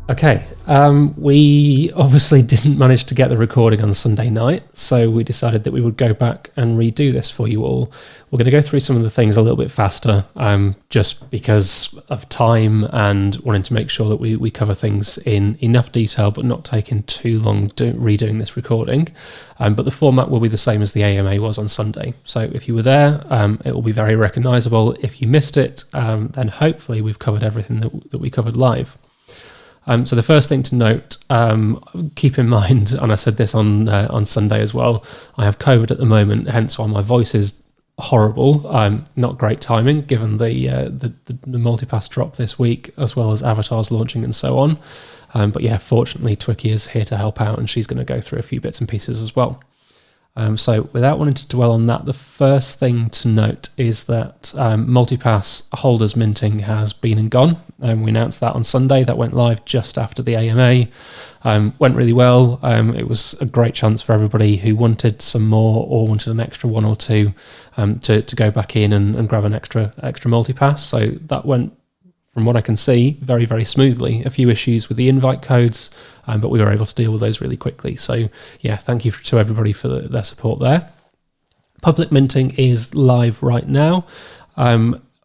Okay, we obviously didn't manage to get the recording on Sunday night, so we decided that we would go back and redo this for you all. We're going to go through some of the things a little bit faster, just because of time and wanting to make sure that we cover things in enough detail but not taking too long redoing this recording. But the format will be the same as the AMA was on Sunday. So if you were there, it will be very recognisable. If you missed it, then hopefully we've covered everything that we covered live. So the first thing to note, keep in mind, and I said this on Sunday as well, I have COVID at the moment, hence why my voice is horrible. Not great timing given the Multipass drop this week, as well as avatars launching and so on. But yeah, fortunately, Twicky is here to help out, and she's going to go through a few bits and pieces as well. So without wanting to dwell on that, the first thing to note is that Multipass holders minting has been and gone. We announced that on Sunday. That went live just after the AMA. Went really well. It was a great chance for everybody who wanted some more or wanted an extra one or two to go back in and grab an extra Multipass. So that went, from what I can see, very, very smoothly. A few issues with the invite codes, but we were able to deal with those really quickly. So yeah, thank you to everybody for their support there. Public minting is live right now.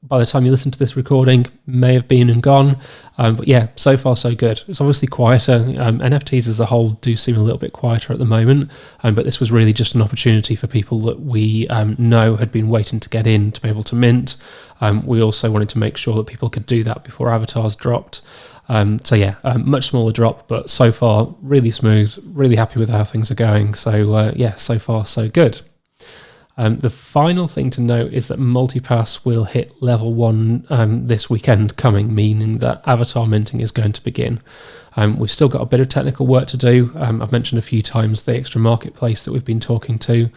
By the time you listen to this recording, may have been and gone. But yeah, so far so good. It's obviously quieter. NFTs as a whole do seem a little bit quieter at the moment, but this was really just an opportunity for people that we know had been waiting to get in to be able to mint. We also wanted to make sure that people could do that before avatars dropped. So yeah, much smaller drop, but so far really smooth, really happy with how things are going. So yeah, so far so good. The final thing to note is that Multipass will hit level 1 this weekend coming, meaning that avatar minting is going to begin. We've still got a bit of technical work to do. I've mentioned a few times the extra marketplace that we've been talking to.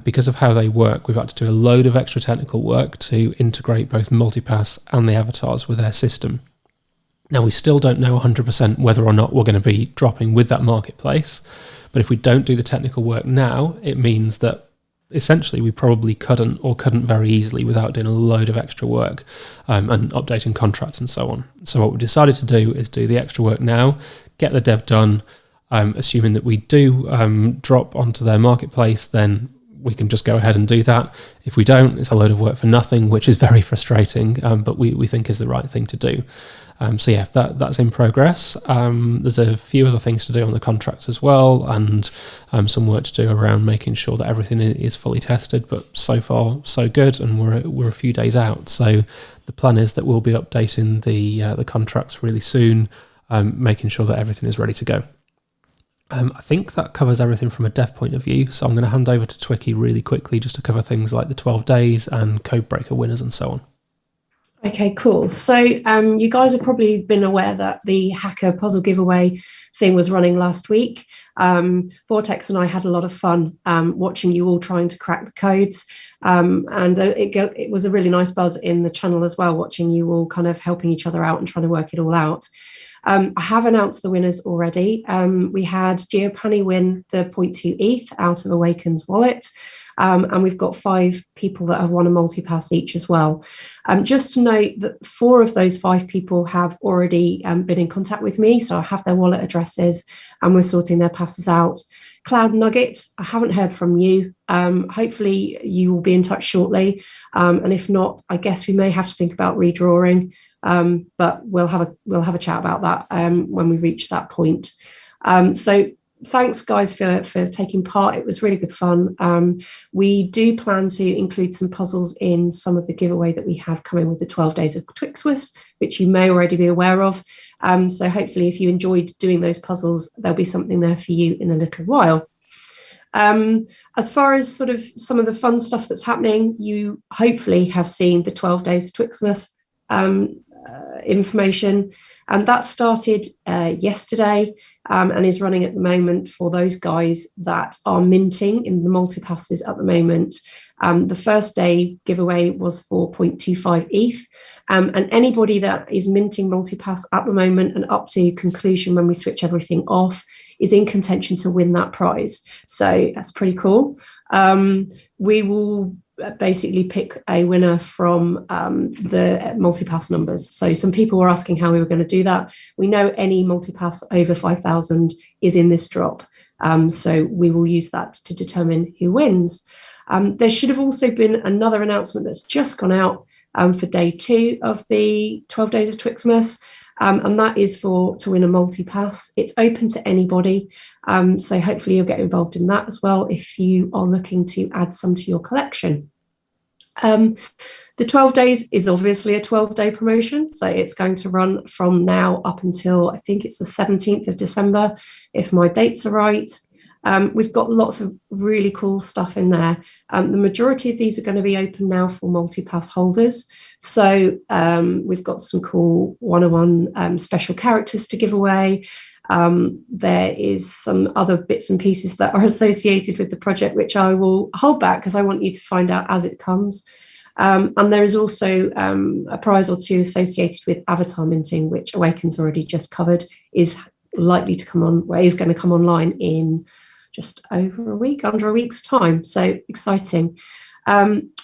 Because of how they work, we've had to do a load of extra technical work to integrate both Multipass and the avatars with their system. Now, we still don't know 100% whether or not we're going to be dropping with that marketplace, but if we don't do the technical work now, it means that essentially we probably couldn't very easily without doing a load of extra work and updating contracts and so on. So what we decided to do is do the extra work now, get the dev done, assuming that we do drop onto their marketplace, then we can just go ahead and do that. If we don't, it's a load of work for nothing, which is very frustrating, but we think is the right thing to do. So yeah, that's in progress. There's a few other things to do on the contracts as well, and some work to do around making sure that everything is fully tested. But so far, so good, and we're a few days out. So the plan is that we'll be updating the contracts really soon, making sure that everything is ready to go. I think that covers everything from a dev point of view. So I'm going to hand over to Twicky really quickly just to cover things like the 12 days and codebreaker winners and so on. Okay, cool. So you guys have probably been aware that the hacker puzzle giveaway thing was running last week. Vortex and I had a lot of fun watching you all trying to crack the codes. And it was a really nice buzz in the channel as well, watching you all kind of helping each other out and trying to work it all out. I have announced the winners already. We had Geopanny win the 0.2 ETH out of Awaken's wallet. And we've got 5 people that have won a Multipass each as well. Just to note that 4 of those 5 people have already been in contact with me, so I have their wallet addresses and we're sorting their passes out. Cloud Nugget, I haven't heard from you. Hopefully you will be in touch shortly. And if not, I guess we may have to think about redrawing, but we'll have a chat about that when we reach that point. So thanks guys for taking part. It was really good fun. We do plan to include some puzzles in some of the giveaway that we have coming with the 12 Days of Twixtmas, which you may already be aware of. So hopefully if you enjoyed doing those puzzles, there'll be something there for you in a little while. As far as sort of some of the fun stuff that's happening, you hopefully have seen the 12 Days of Twixtmas information, and that started yesterday and is running at the moment for those guys that are minting in the multipasses at the moment. The first day giveaway was for 0.25 ETH, and anybody that is minting multipass at the moment and up to conclusion when we switch everything off is in contention to win that prize. So that's pretty cool. We will basically pick a winner from the Multipass numbers. So some people were asking how we were going to do that. We know any Multipass over 5,000 is in this drop. So we will use that to determine who wins. There should have also been another announcement that's just gone out for day 2 of the 12 Days of Twixtmas. And that is to win a Multipass. It's open to anybody. So hopefully you'll get involved in that as well if you are looking to add some to your collection. The 12 days is obviously a 12-day promotion. So it's going to run from now up until, I think it's the 17th of December, if my dates are right. We've got lots of really cool stuff in there. The majority of these are going to be open now for Multipass holders. So we've got some cool 101 special characters to give away. There is some other bits and pieces that are associated with the project, which I will hold back because I want you to find out as it comes. And there is also a prize or two associated with avatar minting, which Awaken's already just covered, is likely to come on, is going to come online in just under a week's time. So exciting.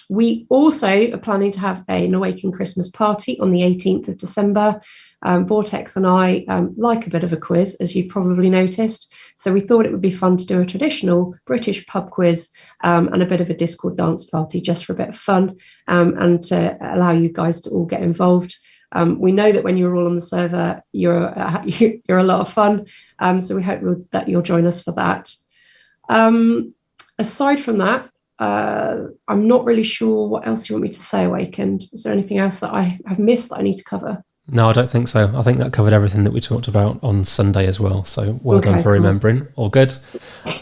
We also are planning to have an Awaken Christmas party on the 18th of December. Vortex and I like a bit of a quiz, as you probably noticed. So we thought it would be fun to do a traditional British pub quiz and a bit of a Discord dance party just for a bit of fun and to allow you guys to all get involved. We know that when you're all on the server, you're a lot of fun. So we hope that you'll join us for that. Aside from that, I'm not really sure what else you want me to say, Awakened. Is there anything else that I have missed that I need to cover? No, I don't think so. I think that covered everything that we talked about on Sunday as well. So well done for remembering. All good.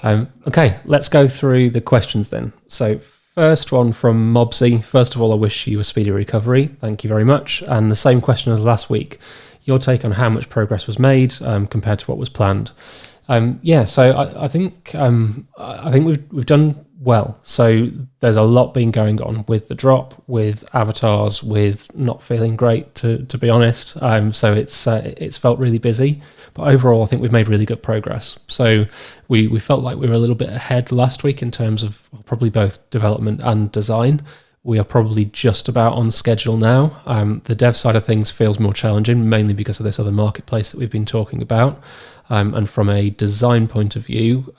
Okay, let's go through the questions then. So first one from Mobsy. First of all, I wish you a speedy recovery. Thank you very much. And the same question as last week. Your take on how much progress was made compared to what was planned. So I think we've done well. So there's a lot been going on with the drop, with avatars, with not feeling great to be honest. So it's felt really busy, but overall I think we've made really good progress. So we felt like we were a little bit ahead last week in terms of probably both development and design. We are probably just about on schedule now. The dev side of things feels more challenging, mainly because of this other marketplace that we've been talking about. And from a design point of view,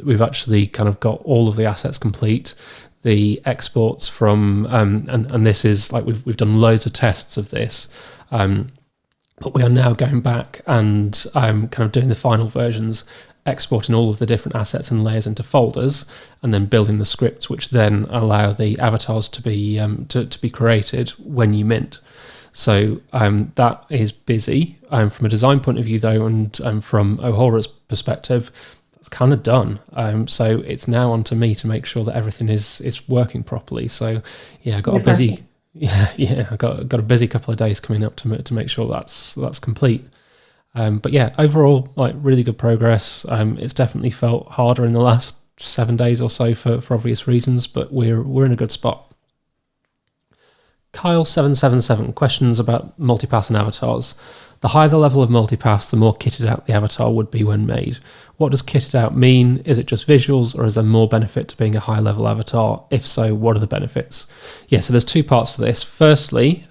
we've actually kind of got all of the assets complete. The exports from, and this is like we've done loads of tests of this, but we are now going back and kind of doing the final versions, exporting all of the different assets and layers into folders, and then building the scripts which then allow the avatars to be created when you mint. So that is busy. From a design point of view, though, and from O'Hara's perspective, that's kind of done. So it's now on to me to make sure that everything is working properly. So yeah, I got a busy I got a busy couple of days coming up to make sure that's complete. But yeah, overall, like really good progress. It's definitely felt harder in the last 7 days or so for obvious reasons, but we're in a good spot. Kyle777 questions about Multipass and avatars. The higher the level of Multipass, the more kitted out the avatar would be when made. What does kitted out mean? Is it just visuals, or is there more benefit to being a high level avatar? If so, what are the benefits? Yeah, so there's two parts to this. Firstly,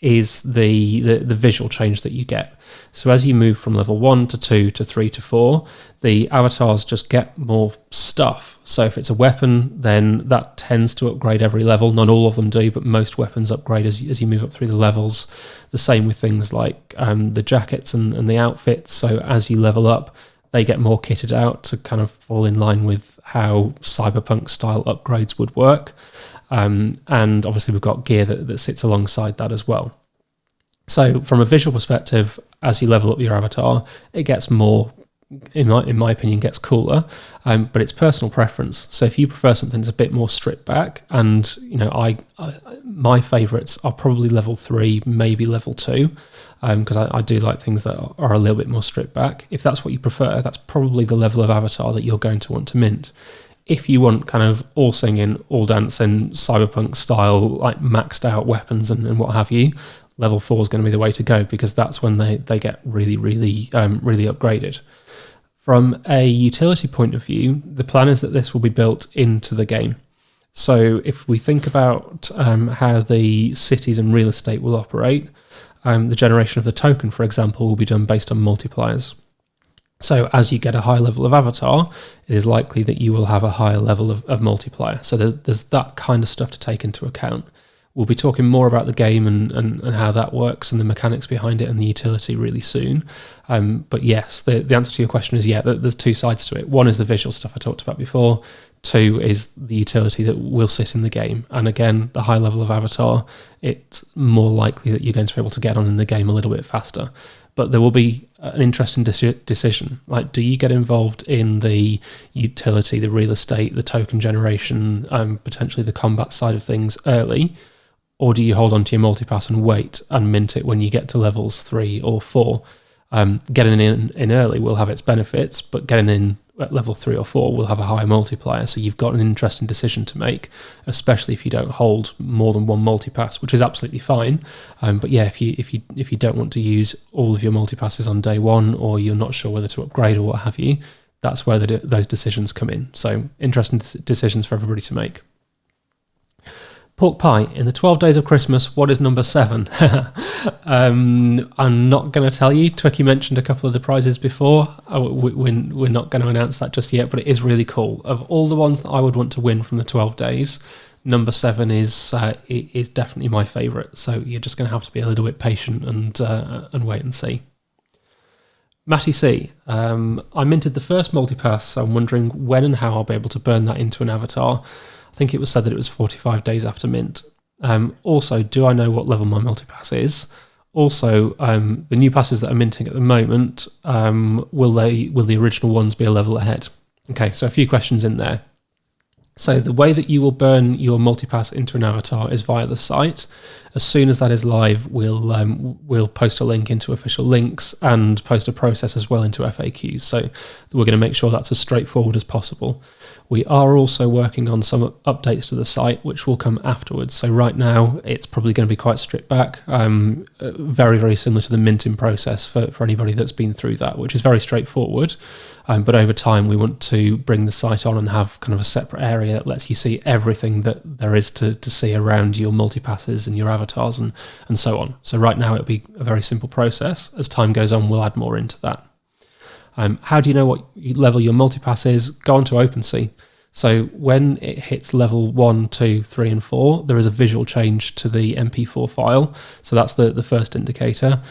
is the visual change that you get. So as you move from level 1 to 2 to 3 to 4, the avatars just get more stuff. So if it's a weapon, then that tends to upgrade every level. Not all of them do, but most weapons upgrade as you move up through the levels. The same with things like the jackets and the outfits. So as you level up, they get more kitted out to kind of fall in line with how cyberpunk style upgrades would work. And obviously we've got gear that sits alongside that as well. So from a visual perspective, as you level up your avatar, it gets more, in my opinion, gets cooler, but it's personal preference. So if you prefer something that's a bit more stripped back, and my favourites are probably level 3, maybe level 2, because I do like things that are a little bit more stripped back. If that's what you prefer, that's probably the level of avatar that you're going to want to mint. If you want kind of all singing, all dancing, cyberpunk style, like maxed out weapons and what have you, level 4 is going to be the way to go, because that's when they get really, really, really upgraded. From a utility point of view, the plan is that this will be built into the game. So if we think about how the cities and real estate will operate, the generation of the token, for example, will be done based on multipliers. So as you get a high level of avatar, it is likely that you will have a higher level of multiplier. So there's that kind of stuff to take into account. We'll be talking more about the game and how that works and the mechanics behind it and the utility really soon. But yes, the answer to your question is there's two sides to it. One is the visual stuff I talked about before. Two is the utility that will sit in the game. And again, the high level of avatar, it's more likely that you're going to be able to get on in the game a little bit faster. But there will be an interesting decision. Like, do you get involved in the utility, the real estate, the token generation, potentially the combat side of things early? Or do you hold on to your multipass and wait and mint it when you get to levels 3 or 4? Getting in early will have its benefits, but getting in at level 3 or 4 will have a higher multiplier. So you've got an interesting decision to make, especially if you don't hold more than one multipass, which is absolutely fine. But yeah, if you don't want to use all of your multipasses on day one, or you're not sure whether to upgrade or what have you, that's where those decisions come in. So interesting decisions for everybody to make. Pork pie, in the 12 days of Christmas, what is number 7? I'm not going to tell you. Twicky mentioned a couple of the prizes before. We're not going to announce that just yet, but it is really cool. Of all the ones that I would want to win from the 12 days, number 7 is definitely my favourite. So you're just going to have to be a little bit patient and wait and see. Matty C, I minted the first multipass, so I'm wondering when and how I'll be able to burn that into an avatar. I think it was said that it was 45 days after mint. Also, do I know what level my multipass is? Also, the new passes that are minting at the moment, will the original ones be a level ahead? Okay, so a few questions in there. So the way that you will burn your multipass into an avatar is via the site. As soon as that is live, we'll post a link into official links and post a process as well into FAQs. So we're going to make sure that's as straightforward as possible. We are also working on some updates to the site, which will come afterwards. So right now, it's probably going to be quite stripped back, very, very similar to the minting process for anybody that's been through that, which is very straightforward. But over time, we want to bring the site on and have kind of a separate area that lets you see everything that there is to see around your multipasses and your avatars and so on. So right now, it'll be a very simple process. As time goes on, we'll add more into that. How do you know what level your multipass is? Go on to Openc. So when it hits level 1, 2, 3, and 4, there is a visual change to the MP4 file. So that's the first indicator.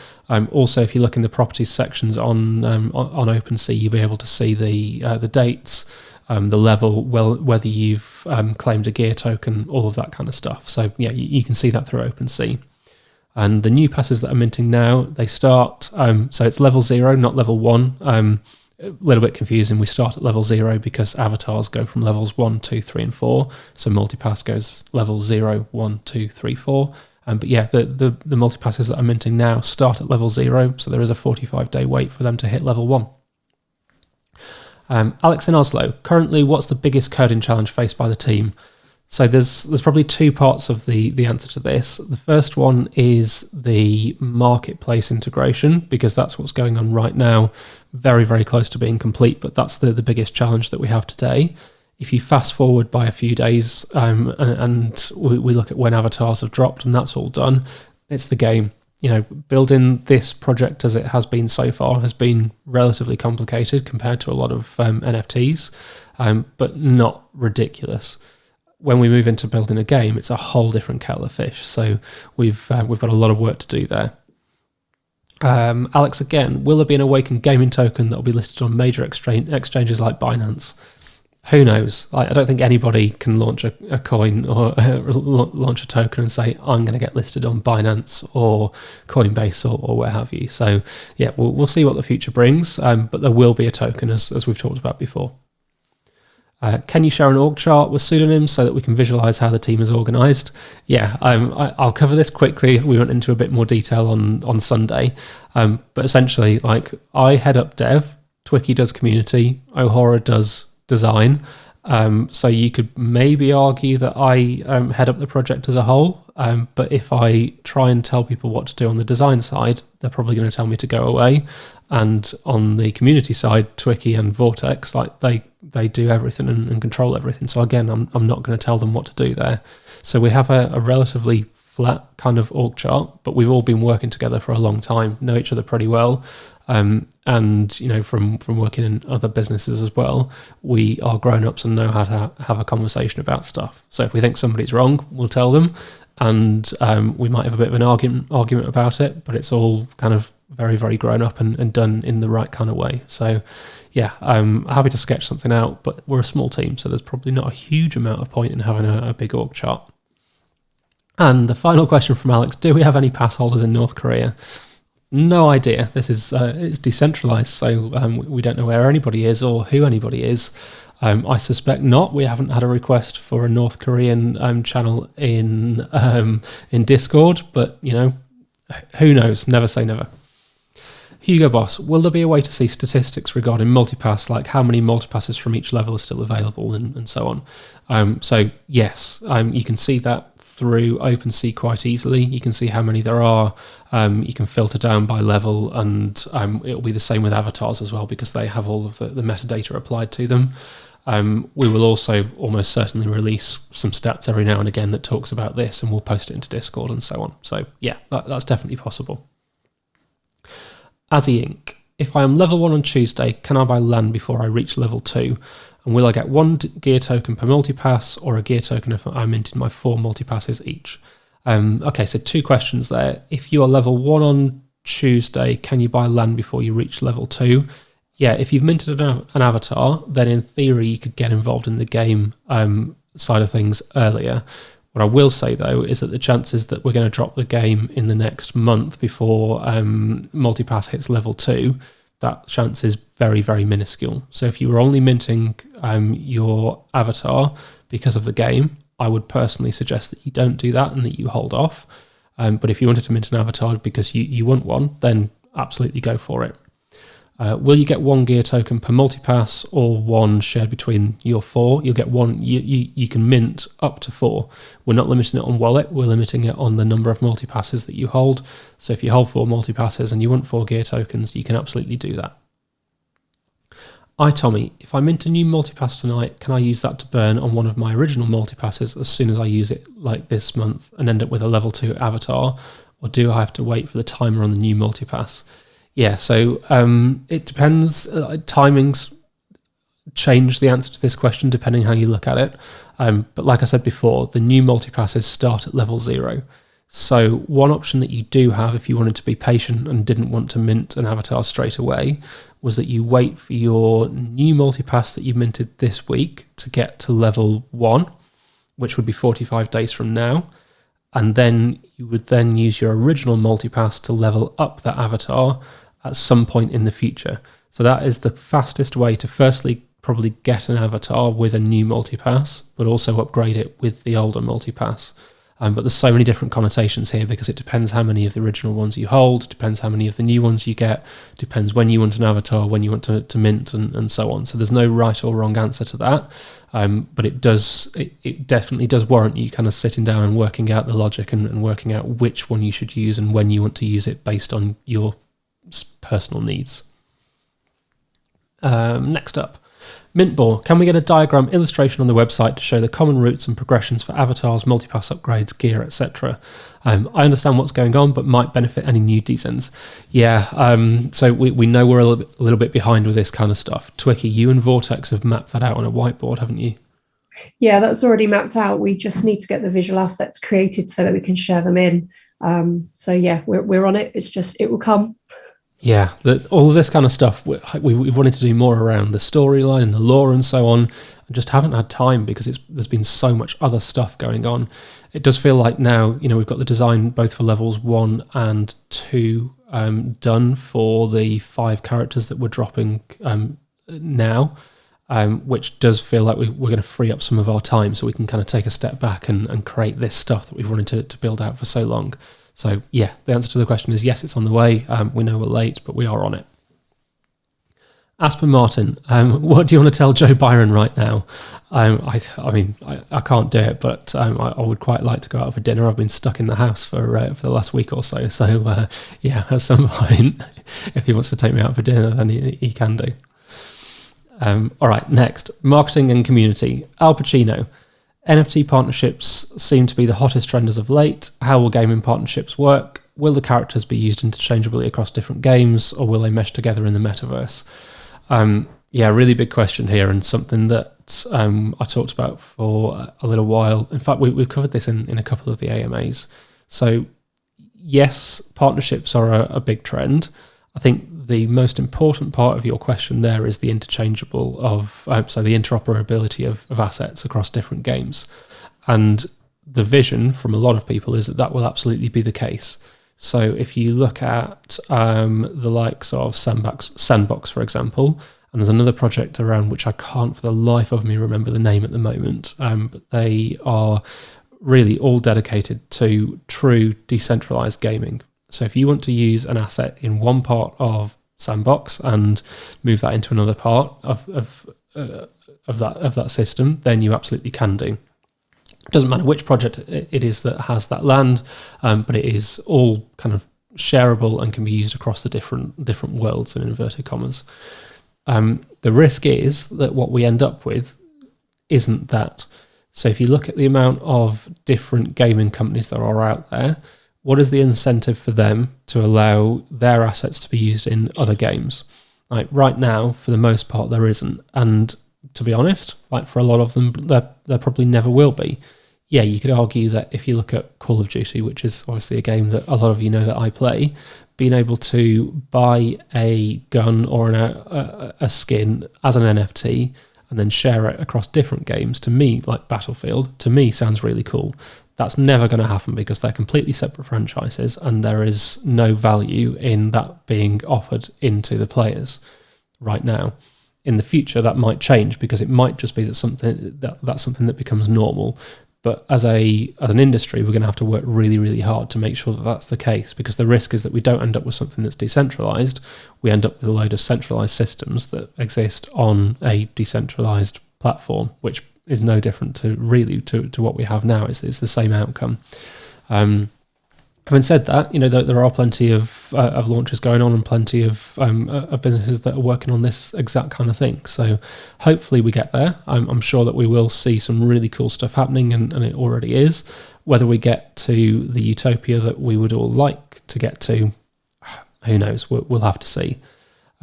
Also, if you look in the properties sections on Openc, you'll be able to see the dates, the level, whether you've claimed a gear token, all of that kind of stuff. So yeah, you can see that through Openc. And the new passes that are minting now, they start, so it's level 0, not level 1. A little bit confusing. We start at level 0 because avatars go from levels 1, 2, 3, and 4. So multipass goes level 0, 1, 2, 3, 4. But yeah, the multipasses that are minting now start at level 0, so there is a 45-day wait for them to hit level 1. Alex in Oslo, currently what's the biggest coding challenge faced by the team? So there's probably two parts of the answer to this. The first one is the marketplace integration, because that's what's going on right now, very, very close to being complete, but that's the biggest challenge that we have today. If you fast forward by a few days and we look at when avatars have dropped and that's all done, it's the game. You know, building this project as it has been so far has been relatively complicated compared to a lot of NFTs, but not ridiculous. When we move into building a game, it's a whole different kettle of fish. So we've got a lot of work to do there. Alex again, will there be an Awakened gaming token that will be listed on major exchanges like Binance? Who knows? I don't think anybody can launch a coin or launch a token and say, I'm going to get listed on Binance or Coinbase or where have you. So yeah, we'll see what the future brings, but there will be a token as we've talked about before. Can you share an org chart with pseudonyms so that we can visualize how the team is organized? Yeah, I'll cover this quickly. We went into a bit more detail on Sunday. But essentially, like, I head up dev, Twicky does community, Ohora does design. So you could maybe argue that I head up the project as a whole. But if I try and tell people what to do on the design side, they're probably going to tell me to go away. And on the community side, Twicky and Vortex, like they do everything and control everything. So again, I'm not going to tell them what to do there. So we have a relatively flat kind of org chart, but we've all been working together for a long time, know each other pretty well. And from working in other businesses as well, we are grown-ups and know how to have a conversation about stuff. So if we think somebody's wrong, we'll tell them, and we might have a bit of an argument about it, but it's all kind of very, very grown up and done in the right kind of way. So yeah, I'm happy to sketch something out, but we're a small team, so there's probably not a huge amount of point in having a big org chart. And the final question from Alex: do we have any pass holders in North Korea? No idea. This is it's decentralized, so we don't know where anybody is or who anybody is. I suspect not. We haven't had a request for a North Korean channel in Discord, but who knows? Never say never. Hugo Boss: will there be a way to see statistics regarding multipass, like how many multipasses from each level are still available and so on? So yes, you can see that through Openc quite easily. You can see how many there are. You can filter down by level, and it'll be the same with avatars as well, because they have all of the metadata applied to them. We will also almost certainly release some stats every now and again that talks about this, and we'll post it into Discord and so on. So yeah, that's definitely possible. Azzy Inc: if I am level 1 on Tuesday, can I buy land before I reach level 2? And will I get 1 gear token per multipass, or a gear token if I minted my 4 multipasses each? Okay, so 2 questions there. If you are level 1 on Tuesday, can you buy land before you reach level 2? Yeah, if you've minted an avatar, then in theory you could get involved in the game side of things earlier. What I will say, though, is that the chances that we're going to drop the game in the next month before Multipass hits level 2, that chance is very, very minuscule. So if you were only minting your avatar because of the game, I would personally suggest that you don't do that and that you hold off. But if you wanted to mint an avatar because you want one, then absolutely go for it. Will you get 1 gear token per multipass, or 1 shared between your 4? You'll get 1. You can mint up to 4. We're not limiting it on wallet. We're limiting it on the number of multipasses that you hold. So if you hold 4 multipasses and you want 4 gear tokens, you can absolutely do that. Tommy: if I mint a new multipass tonight, can I use that to burn on one of my original multipasses as soon as I use it, like this month, and end up with a level 2 avatar? Or do I have to wait for the timer on the new multipass? Yeah, so it depends. Timings change the answer to this question depending how you look at it. But like I said before, the new multipasses start at level 0. So one option that you do have if you wanted to be patient and didn't want to mint an avatar straight away was that you wait for your new multipass that you minted this week to get to level 1, which would be 45 days from now. And then you would then use your original multipass to level up that avatar at some point in the future. So that is the fastest way to firstly probably get an avatar with a new multipass, but also upgrade it with the older multipass. But there's so many different connotations here because it depends how many of the original ones you hold, depends how many of the new ones you get, depends when you want an avatar, when you want to mint, and so on. So there's no right or wrong answer to that. But it definitely does warrant you kind of sitting down and working out the logic and working out which one you should use and when you want to use it based on your personal needs. Next up, Mintball: can we get a diagram illustration on the website to show the common routes and progressions for avatars, multipass upgrades, gear, etc.? I understand what's going on, but might benefit any new descents. Yeah, so we know we're a little bit behind with this kind of stuff. Twicky, you and Vortex have mapped that out on a whiteboard, haven't you? Yeah, that's already mapped out. We just need to get the visual assets created so that we can share them in. So yeah, we're on it. It's just, it will come. Yeah, all of this kind of stuff, we wanted to do more around the storyline and the lore and so on. I just haven't had time because there's been so much other stuff going on. It does feel like now, we've got the design both for levels 1 and 2 done for the 5 characters that we're dropping now, which does feel like we're going to free up some of our time so we can kind of take a step back and create this stuff that we've wanted to build out for so long. So yeah, the answer to the question is yes, it's on the way. We know we're late, but we are on it. Aspen Martin, what do you want to tell Joe Byron right now? I mean, I can't do it, but I would quite like to go out for dinner. I've been stuck in the house for the last week or so. So, yeah, at some point, if he wants to take me out for dinner, then he can do. All right, next, marketing and community. Al Pacino. NFT partnerships seem to be the hottest trend as of late. How will gaming partnerships work? Will the characters be used interchangeably across different games, or will they mesh together in the metaverse? Yeah, really big question here, and something that I talked about for a little while. In fact, we've covered this in a couple of the AMAs. So yes, partnerships are a big trend. I think the most important part of your question there is the interchangeable of, so the interoperability of assets across different games. And the vision from a lot of people is that will absolutely be the case. So if you look at the likes of Sandbox, for example, and there's another project around which I can't for the life of me remember the name at the moment, but they are really all dedicated to true decentralized gaming. So if you want to use an asset in one part of Sandbox and move that into another part of that system, then you absolutely can do. It doesn't matter which project it is that has that land, but it is all kind of shareable and can be used across the different worlds, in inverted commas. The risk is that what we end up with isn't that. So if you look at the amount of different gaming companies that are out there, what is the incentive for them to allow their assets to be used in other games? Like right now, for the most part, there isn't. And to be honest, like for a lot of them, there probably never will be. Yeah, you could argue that if you look at Call of Duty, which is obviously a game that a lot of you know that I play, being able to buy a gun or a skin as an NFT and then share it across different games, to me, like Battlefield, to me sounds really cool. That's never going to happen because they're completely separate franchises and there is no value in that being offered into the players right now. In the future, that might change because it might just be that that's something that becomes normal. But as an industry, we're going to have to work really, really hard to make sure that that's the case, because the risk is that we don't end up with something that's decentralized. We end up with a load of centralized systems that exist on a decentralized platform, which is no different to what we have now. It's the same outcome. Having said that, there are plenty of launches going on and plenty of businesses that are working on this exact kind of thing. So hopefully we get there. I'm sure that we will see some really cool stuff happening, and it already is. Whether we get to the utopia that we would all like to get to, who knows? We'll have to see.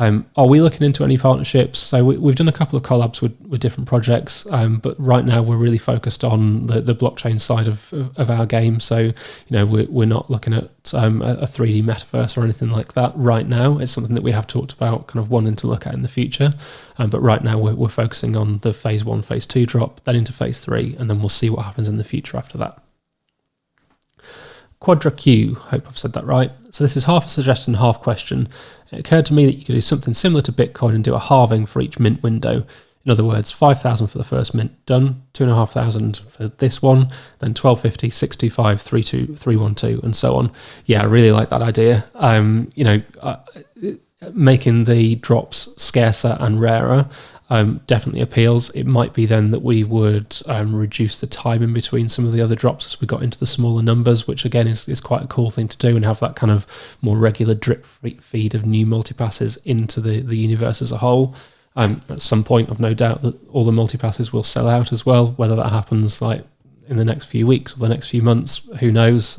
Are we looking into any partnerships? So we've done a couple of collabs with different projects, but right now we're really focused on the blockchain side of our game. So, we're not looking at a 3D metaverse or anything like that right now. It's something that we have talked about kind of wanting to look at in the future. But right now we're focusing on the phase 1, phase 2 drop, then into phase 3, and then we'll see what happens in the future after that. Quadra Q, hope I've said that right. So this is half a suggestion, half question. It occurred to me that you could do something similar to Bitcoin and do a halving for each mint window. In other words, 5,000 for the first mint, done, 2,500 for this one, then 1250, 625, 312, and so on. Yeah, I really like that idea. Making the drops scarcer and rarer definitely appeals. It might be then that we would reduce the time in between some of the other drops as we got into the smaller numbers, which again is quite a cool thing to do, and have that kind of more regular drip feed of new multipasses into the universe as a whole. At some point, I've no doubt that all the multipasses will sell out as well. Whether that happens like in the next few weeks or the next few months, who knows?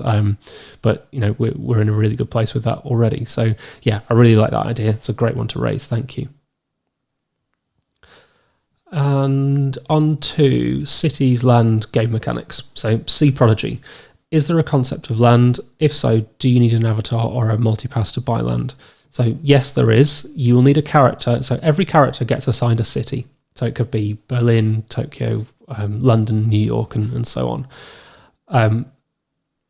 But we're in a really good place with that already. So yeah, I really like that idea. It's a great one to raise. Thank you. And on to cities, land, game mechanics. So C Prodigy. Is there a concept of land? If so, do you need an avatar or a multipass to buy land? So yes, there is. You will need a character. So every character gets assigned a city. So it could be Berlin, Tokyo, London, New York, and so on.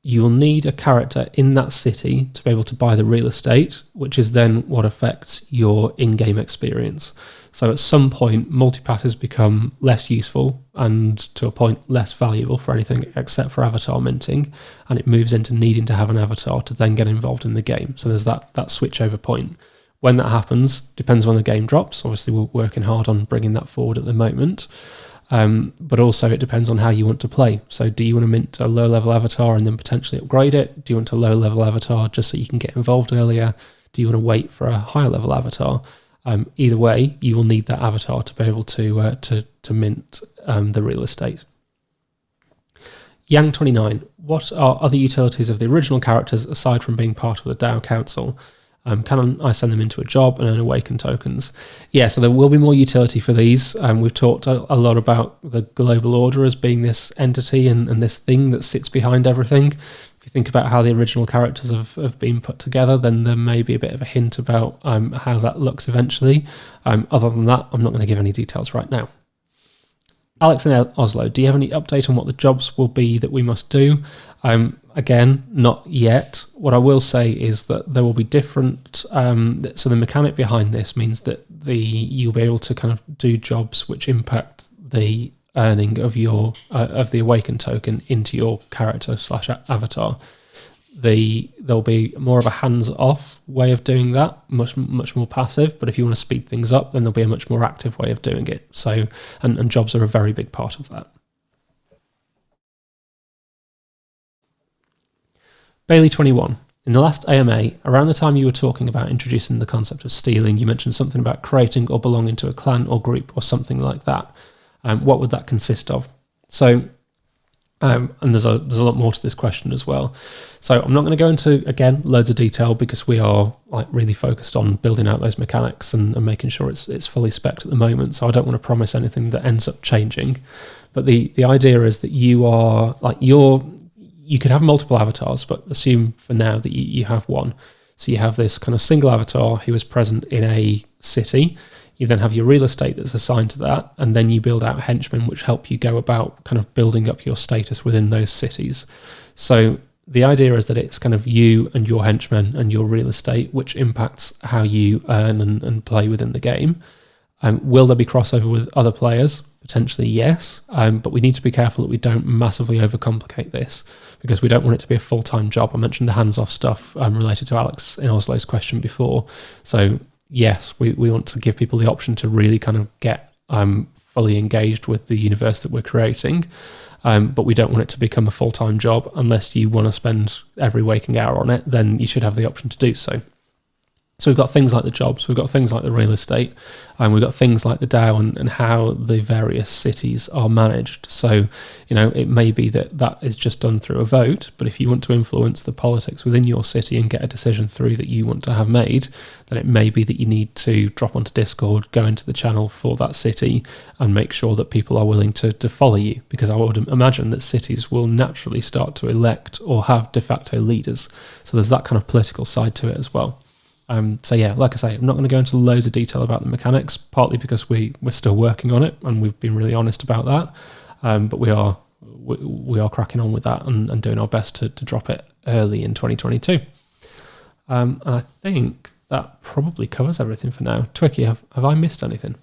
You will need a character in that city to be able to buy the real estate, which is then what affects your in-game experience. So at some point, multipasses become less useful and to a point less valuable for anything except for avatar minting, and it moves into needing to have an avatar to then get involved in the game. So there's that switch over point. When that happens depends when the game drops. Obviously, we're working hard on bringing that forward at the moment. But also it depends on how you want to play. So do you want to mint a low-level avatar and then potentially upgrade it? Do you want a low-level avatar just so you can get involved earlier? Do you want to wait for a higher-level avatar? Either way, you will need that avatar to be able to mint the real estate. Yang29, what are other utilities of the original characters aside from being part of the DAO council? Can I send them into a job and earn Awaken tokens? Yeah, so there will be more utility for these. We've talked a lot about the global order as being this entity and this thing that sits behind everything. If you think about how the original characters have been put together, then there may be a bit of a hint about how that looks eventually. Other than that, I'm not going to give any details right now. Alex in Oslo, do you have any update on what the jobs will be that we must do? Again, not yet. What I will say is that there will be different. So the mechanic behind this means that you'll be able to kind of do jobs which impact the earning of your of the Awaken token into your character / avatar. There'll be more of a hands-off way of doing that, much more passive. But if you want to speed things up, then there'll be a much more active way of doing it. So, and jobs are a very big part of that. Bailey21, in the last AMA, around the time you were talking about introducing the concept of stealing, you mentioned something about creating or belonging to a clan or group or something like that. What would that consist of? So, and there's a lot more to this question as well. So I'm not going to go into, again, loads of detail because we are really focused on building out those mechanics and making sure it's fully spec'd at the moment. So I don't want to promise anything that ends up changing. But the idea is that you are you could have multiple avatars, but assume for now that you have one. So you have this kind of single avatar who is present in a city. You then have your real estate that's assigned to that, and then you build out henchmen which help you go about kind of building up your status within those cities. So the idea is that it's kind of you and your henchmen and your real estate, which impacts how you earn and play within the game. Will there be crossover with other players? Potentially, yes. But we need to be careful that we don't massively overcomplicate this because we don't want it to be a full-time job. I mentioned the hands-off stuff related to Alex in Oslo's question before. So yes, we want to give people the option to really kind of get fully engaged with the universe that we're creating. But we don't want it to become a full-time job. Unless you want to spend every waking hour on it, then you should have the option to do so. So we've got things like the jobs, we've got things like the real estate, and we've got things like the DAO and how the various cities are managed. So, it may be that is just done through a vote, but if you want to influence the politics within your city and get a decision through that you want to have made, then it may be that you need to drop onto Discord, go into the channel for that city and make sure that people are willing to follow you, because I would imagine that cities will naturally start to elect or have de facto leaders. So there's that kind of political side to it as well. So yeah, like I say, I'm not going to go into loads of detail about the mechanics, partly because we're still working on it and we've been really honest about that. But we are cracking on with that and doing our best to drop it early in 2022. And I think that probably covers everything for now. Twicky, have I missed anything?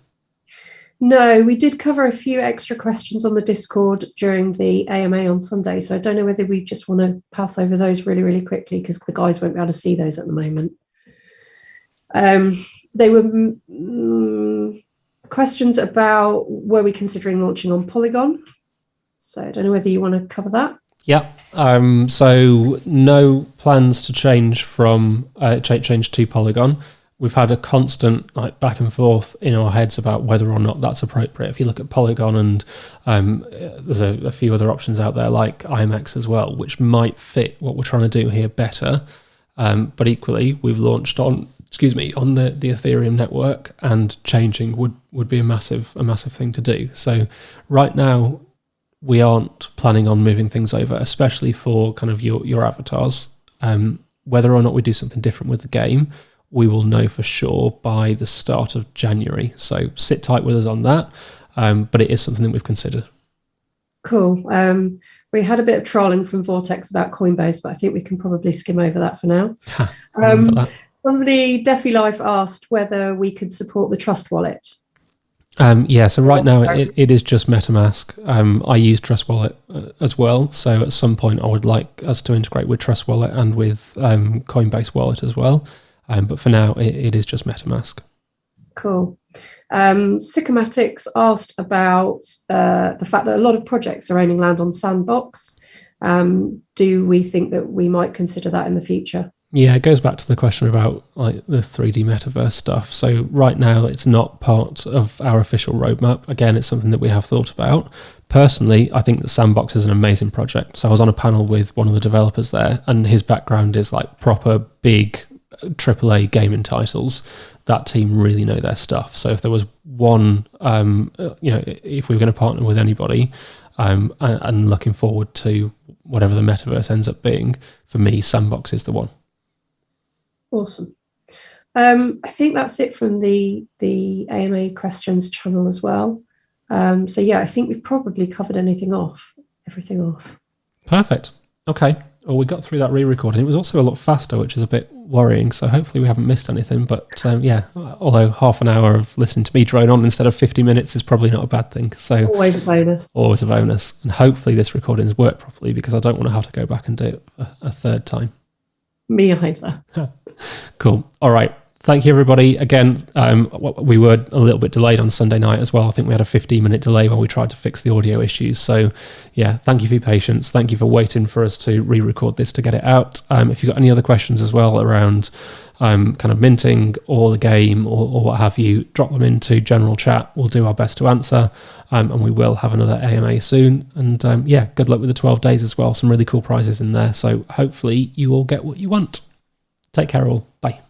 No, we did cover a few extra questions on the Discord during the AMA on Sunday. So I don't know whether we just want to pass over those really, really quickly because the guys won't be able to see those at the moment. They were questions about were we considering launching on Polygon? So I don't know whether you want to cover that. Yeah. So no plans to change from change to Polygon. We've had a constant back and forth in our heads about whether or not that's appropriate. If you look at Polygon and there's a few other options out there like IMX as well, which might fit what we're trying to do here better. But equally, we've launched on the Ethereum network, and changing would be a massive thing to do. So right now, we aren't planning on moving things over, especially for kind of your avatars. Whether or not we do something different with the game, we will know for sure by the start of January. So sit tight with us on that. But it is something that we've considered. Cool. We had a bit of trolling from Vortex about Coinbase, but I think we can probably skim over that for now. Somebody, Defi Life, asked whether we could support the Trust Wallet. So right now it is just MetaMask. I use Trust Wallet as well. So at some point I would like us to integrate with Trust Wallet and with Coinbase Wallet as well. But for now, it is just MetaMask. Cool. Sycomatics asked about the fact that a lot of projects are owning land on Sandbox. Do we think that we might consider that in the future? Yeah, it goes back to the question about like the 3D metaverse stuff. So right now, it's not part of our official roadmap. Again, it's something that we have thought about. Personally, I think that Sandbox is an amazing project. So I was on a panel with one of the developers there, and his background is like proper big AAA gaming titles. That team really know their stuff. So if there was one, if we were going to partner with anybody, and looking forward to whatever the metaverse ends up being, for me, Sandbox is the one. Awesome. I think that's it from the AMA questions channel as well. So yeah, I think we've probably covered everything off. Perfect. Okay. Well, we got through that re-recording. It was also a lot faster, which is a bit worrying. So hopefully we haven't missed anything. But although half an hour of listening to me drone on instead of 50 minutes is probably not a bad thing. So always a bonus. Always a bonus. And hopefully this recording has worked properly, because I don't want to have to go back and do it a third time. Me either. Cool. All right. Thank you, everybody. Again, we were a little bit delayed on Sunday night as well. I think we had a 15-minute delay while we tried to fix the audio issues. So, yeah, thank you for your patience. Thank you for waiting for us to re-record this to get it out. If you've got any other questions as well around kind of minting or the game or what have you, drop them into general chat. We'll do our best to answer. And we will have another AMA soon. And good luck with the 12 days as well. Some really cool prizes in there. So hopefully you all get what you want. Take care all. Bye.